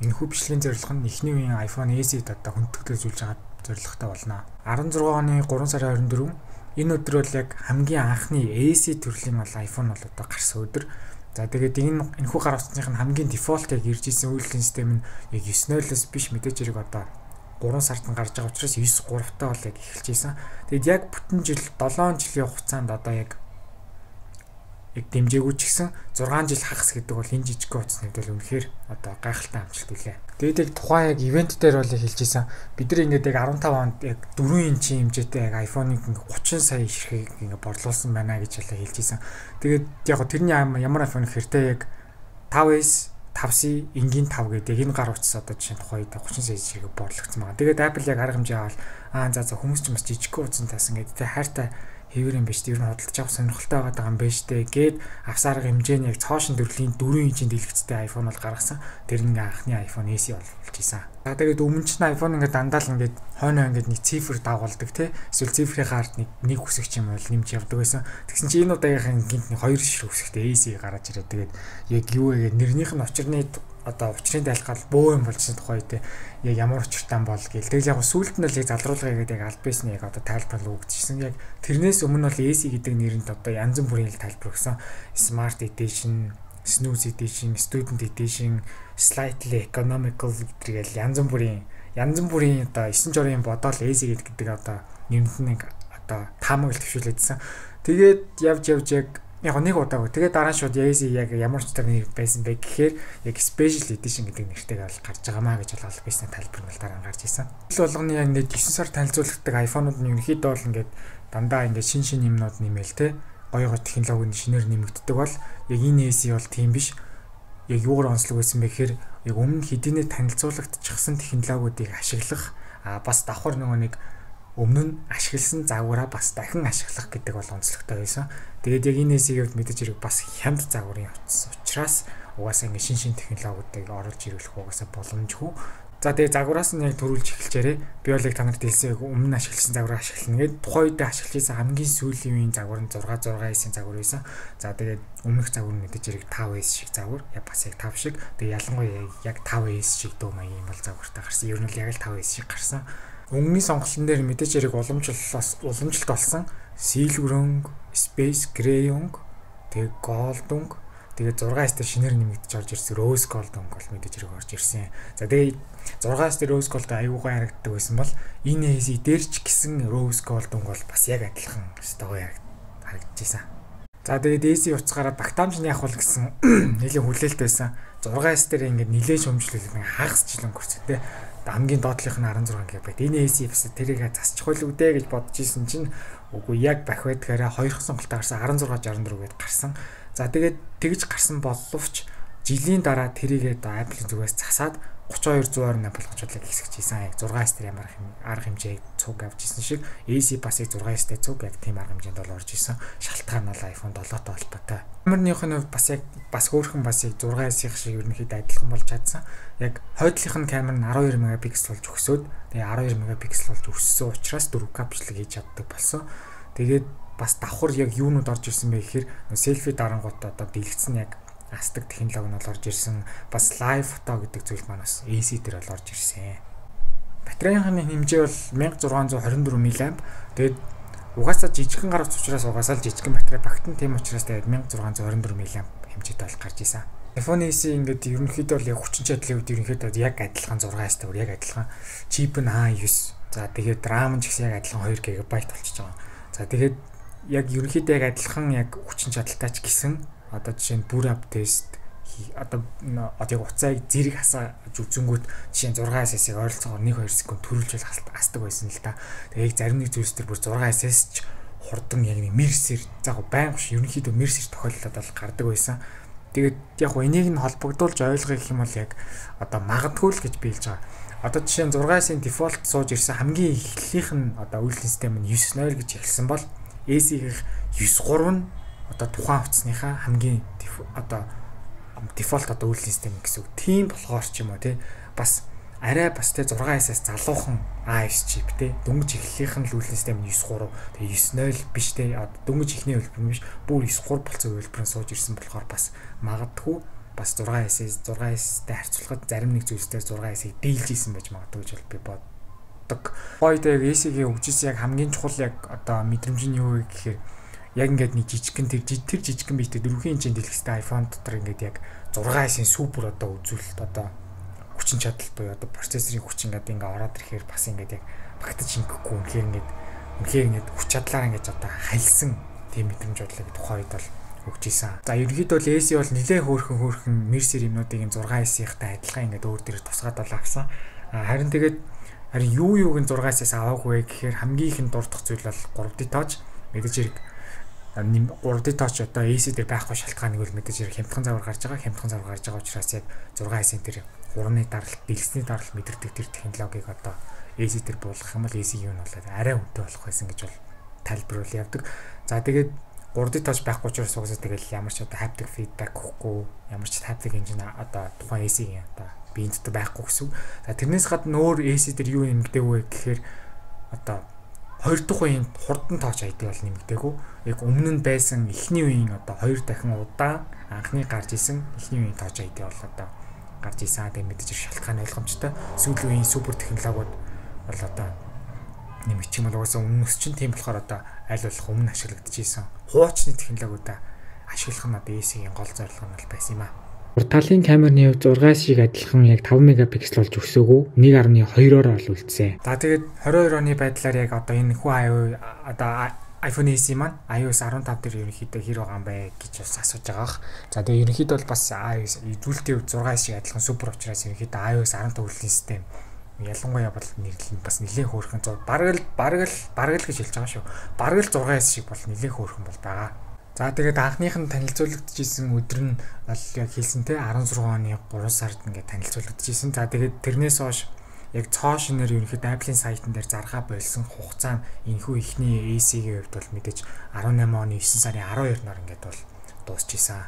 Энэхүү бичлэгийн зорилго нь эхний үеийн iPhone SE-д одоо хүндэтгэлжүүлж байгаа зорилготой болно. 16 оны 3 сарын 24 энэ өдөр бол яг хамгийн анхны SE төрлийн бол iPhone бол одоо гарсан өдөр. За тэгээд энэхүү гар утасных нь хамгийн дефолт яг ирж исэн үйлдвэрлэлийн систем нь яг 9.0-оос биш мэдээж хэрэг одоо 3 сард нь гарч байгаа учраас 9.3 таа бол яг эхэлж исэн. Тэгэд яг бүтэн жил 7 жилийн хугацаанд одоо яг дэмжээгүй ч гэсэн 6 жил хагас гэдэг бол энэ жижиг утасны хувьд үнэхээр одоо гайхалтай амжилт үлээ. Тэгээд яг тухайн яг ивент дээр бол хэлж исэн. Бид нар ингээд яг 15 онд яг 4 инчийн хэмжээтэй яг iPhone-ыг 30 сая ихийг ингээд борлуулсан байна гэж хэлж исэн. Тэгээд яг тэрний ямар iPhone гэхэртэй яг 5S 5C энгийн 5 гэдэг энэ гар утас одоо жишээ нь тухайд 30 сая шиг борлогдсон байгаа. Тэгээд Apple яг арга хэмжээ аваад за хүмүүс ч бас жижиг утсан тасан гэдэг тэ хайртай хэвэр юм биш тийм ер нь хөдөлж авах сонирхолтой байгаа юм биш тэ гээд авсарга хэмжээний яг цоошин төрлийн 4 инчийн дэлгэцтэй iPhone бол гаргасан. Тэр нэг анхны iPhone SE болж исэн. За тэгээд өмнө нь iPhone ингээд дандаа л ингээд хойноо ингээд нэг цифр дагуулдаг те эсвэл цифрийн хард нэг хүсэг ч юм бол нэмж явдаг байсан. Тэгсэн чинь энэ удаагийнхан гинт нэг 2 ширхэг хүсэгтэй SE гараад ирээд тэгээд яг юу вэ гэдэг нэрнийх нь учрны одоо учрын тайлхал бөө юм болчихсон тухай те яг ямар учиртай бол гээл. Тэгэл яг сүүлд нь л яг залруулгаа гэдэг яг альбисны яг одоо тайлбар өгчихсэн. Яг тэрнээс өмнө бол SE гэдэг нэрнд одоо янз бүрийн тайлбар өгсөн. Smart Edition, Snooze Edition, Student Edition, Slightly Economical гэдэгэл янз бүрийн одоо 9 журийн бодоол SE гэдэг одоо нэрнт нэг одоо таамаглал төвшүүлээдсэн. Тэгээд явж яг нэг удаа. Тэгээд дараа нь шууд SE яг ямар ч нэр байсан бэ гэхээр яг Special Edition гэдэг нэртэйг бол гарч байгаамаа гэж бол бисний тайлбар нь дараа нь гарч ирсэн. Жил болгоны яг ингээд 9 сар танилцуулгадаг iPhone-ууд нь ерөнхийдөө бол ингээд дандаа ингээд шин юмнууд нэмэл те гоё технологийн шинээр нэмэгддэг бол яг энэ SE бол тийм биш. Яг юугаар онцлог байсан бэ гэхээр яг өмнө хэдийнэ танилцуулагдчихсан технологиудыг ашиглах бас давхар нэг өмнө нь ашигласан загвараа бас дахин ашиглах гэдэг бол онцлогтой байсан. Тэгээд яг энэ хэсгийг мэдээж хэрэг бас хямд загварын утас учраас угаасаа ингэ шин технологиудыг оруулж ирүүлэх угаасаа боломжгүй. За тэгээд загвараас нь яг төрүүлж эхэлчээрээ би бол яг та нарт хэлсэн яг өмнө ашигласан загвараа ашиглана гэдэг тухайн үед ашиглаж байсан хамгийн сүүлийн үеийн загвар нь 6S-ийн загвар байсан. За тэгээд өмнөх загвар нь мэдээж хэрэг 5S шиг загвар яг бас яг 5 шиг. Тэгээд ялангуяа яг 5S шиг дөө маягийн бол загвартай гарсан. Ер нь л яг л 5S шиг гарсан. Өнгөний сонголтын дээр мэдээж хэрэг уламжилт болсон Silver өнгө, Space Gray өнгө, тэгээ Gold өнгө, тэгээ 6S дээр шинээр нэмэгдэж орж ирсэн Rose Gold өнгө бол мэдээж хэрэг орж ирсэн. За тэгээ 6S дээр Rose Gold аюугаа харагддаг байсан бол энэ SE дээр ч гэсэн Rose Gold өнгө бол бас яг адилхан стогоо харагдчихсан. За тэгээд SE уцгаараа багтаамжны явах гэсэн нэлийн хүлээлт байсан. 6S дээр ингээд нилээ шөмжлөл нэг хагас жил өнгөрсөн те. Хамгийн доотлих нь 16 GB. Энэ SE бас тэрийг засчих байлгүй дээ гэж бодож исэн чинь үгүй яг бахвадгаараа хоёрхан сонголтоо гарсан 1664 гээд гарсан. За тэгээд тэгж гарсан боловч жилийн дараа тэрийгээ Apple-ийн зүгээс засаад 3228 болгочлыг хэсгэж ийсэн. Яг 6S дээр ямар арга хэмжээг цуг авч ийсэн шиг SE бас яг 6S дээр цуг яг тийм арга хэмжээнд бол орж ийсэн. Шалтгаан нь iPhone 7-той холбоотой. Камерныхын хувьд бас хөөрхөн бас яг 6S-ийн шиг ерөнхийдөө адилхан болж чадсан. Яг хойдлынх нь камер нь 12 мегапиксел болж өгсөд тэгээ 12 мегапиксел болж өссөн учраас 4K бичлэг хийж чаддаг болсон. Тэгээд бас давхар яг юунууд орж ирсэн бэ гэхээр селфи дарангууд одоо дэлгэцэн яг астдаг технологи нь бол орж ирсэн. Бас live photo гэдэг зүйл маань бас SE дээр бол орж ирсэн. Батарейны хэмжээ бол 1624 мА. Тэгээд угаасаа жижигхэн гар утас учраас угаасаа л жижигхэн батарей багтан тийм учраас тэгээд 1624 мА хэмжээтэй бол гарч ирсэн. iPhone SE ингээд ерөнхийдөө бол яг хүчин чадлын үед ерөнхийдөө яг адилхан 6S-тэй яг адилхан чип нь A9. За тэгээд RAM нь ч гэсэн яг адилхан 2 GB болчихж байгаа. За тэгээд яг ерөнхийдөө яг адилхан яг хүчин чадалтай ч гэсэн одоо жишээ нь бүр ап тест одоо яг уцааг зэрэг хасааж үзэнгүүт жишээ нь 6S-ийг ойролцоогоор 1-2 секунд төрүүлж хасдаг байсан л да. Тэгээд яг зарим нэг зүйлс төр бүр 6S-ээс ч хурдан яг нэг мерсэр заах байнга ерөнхийдөө мерсэр тохиолдолд бол гардаг байсан. Тэгээд яг энийг нь холбогдуулж ойлгох юм бол яг одоо магадгүй л гэж биелж байгаа. Одоо жишээ нь 6S-ийн дефолт сууж ирсэн хамгийн эхлэлийнх нь одоо үйлдвэрлэлийн систем нь 9.0 гэж эхэлсэн бол SE-ийн 9.3 нь одоо тухайн утасныхаа хамгийн одоо дефолт одоо үйлдвэрлэлийн систем гэсэн үг. Тийм болохоор ч юм уу те бас арай бас те 6S-аас залуухан A9 чип те дөнгөж эхлэлийнх нь үйлдвэрлэлийн систем 9.3 тэгээ 9.0 биш те дөнгөж ихний хөлбөр биш бүр 9.3 болцсон хөлбөрөнд сууж ирсэн болохоор бас магадгүй бас 6S-тэй харьцуулахад зарим нэг зүйлсээр 6S-ийг дийлж исэн байж магадгүй гэж би боддог. Хойд яг AC-гийн хөгжиж яг хамгийн чухал яг одоо мэдрэмж нь юу вэ гэхээр яг ингээд нэг жижигхэн тэр жижигхэн биетэй 4 инчийн дэлгэцтэй iPhone дотор ингээд яг 6S-ийн супер одоо үзүүлэлт одоо хүчин чадал буюу одоо процессорын хүчин ингээд ороод ирэхээр бас ингээд яг багтаж ингэхгүй үнэхээр ингээд хүч чадлаараа ингээд одоо хальсан тийм мэдрэмж бодлоо гэдэг тухайд бол өгч ийсэн. За ерөнхийдөө бол AC бол нэлээд хөөрхөн Mercer юмнуудыг 6S-ийнхтай адилхан ингээд өөр дээр тусгаад бол авсан. Харин юуг нь 6S-аас аваагүй гэхээр хамгийн ихэнд дурдах зүйл бол 3D touch. Мэдээж хэрэг 3D touch одоо AC дээр байхгүй шалтгааныг бол мэдээж хэрэг хямдхан завар гарч байгаа учраас яг 6S-ийн тэр хурны даралт, дэлгэцний даралт мэдэрдэг тэр технологиг одоо AC дээр буулгах юм бол AC юу нь бол арай үнэтэй болох байсан гэж бол тайлбарлал явдаг. За тэгээд 3D touch байхгүй учраас угаасаа тэгэл ямар ч одоо haptic feedback өгөхгүй, ямар ч haptic engine одоо тухайн AC-ийн одоо биеийн дотор байхгүй гэсэн. За тэрнээс гадна өөр AC дээр юу нэмэгдэв вэ гэхээр одоо 2 дахь үеийн хурдан touch ID бол нэмэгдээгүй. Яг өмнө нь байсан эхний үеийн одоо 2 дахин удаан анхны гарч исэн эхний үеийн touch ID бол одоо гарч исэн. Тэгээд мэдээж шалтгаан ойлгомжтой. Сүүлийн үеийн супер технологиуд бол одоо нэмэгдэх юм бол угаасаа өмнөс чинь тийм болохоор одоо аль болох өмнө ашиглагдчихсэн. Хуучны технологиудаа ашиглах нь одоо AC-ийн гол зорилго нь бол байсан юм аа. Талын камерны хувьд 6S шиг адилхан яг 5 мегапиксел болж өсөөгөө 1.2-оор ол үлдсэн. За тэгээд 22 оны байдлаар яг одоо энэ хүү одоо iPhone SE маань iOS 15 дээр ерөнхийдөө хэр байгаа юм бэ гэж бас асууж байгаа. За тэгээд ерөнхийдөө бол бас iOS үзүүлэлтийн хувьд 6S шиг адилхан супер учраас ерөнхийдөө iOS 15 хүрлийн систем ялангуяа бол нэрлэл нь бас нэлээд хөөрхөн бараг л гэж хэлж байгаа шүү. Бараг л 6S шиг бол нэлээд хөөрхөн бол байгаа. За тэгээд анхных нь танилцуулагдчихсэн өдөр нь бол яг хэлсэн те 16 оны 3 сард ингээд танилцуулагдчихсэн. За тэгээд тэрнээс хойш яг цоо шинээр ерөнхийдөө Apple-ийн сайтн дээр заргаа болсон хугацаа нь энэхүү ихний AC-ийн хувьд бол мэдээж 18 оны 9 сарын 12-ноор ингээд бол дуусчихсан.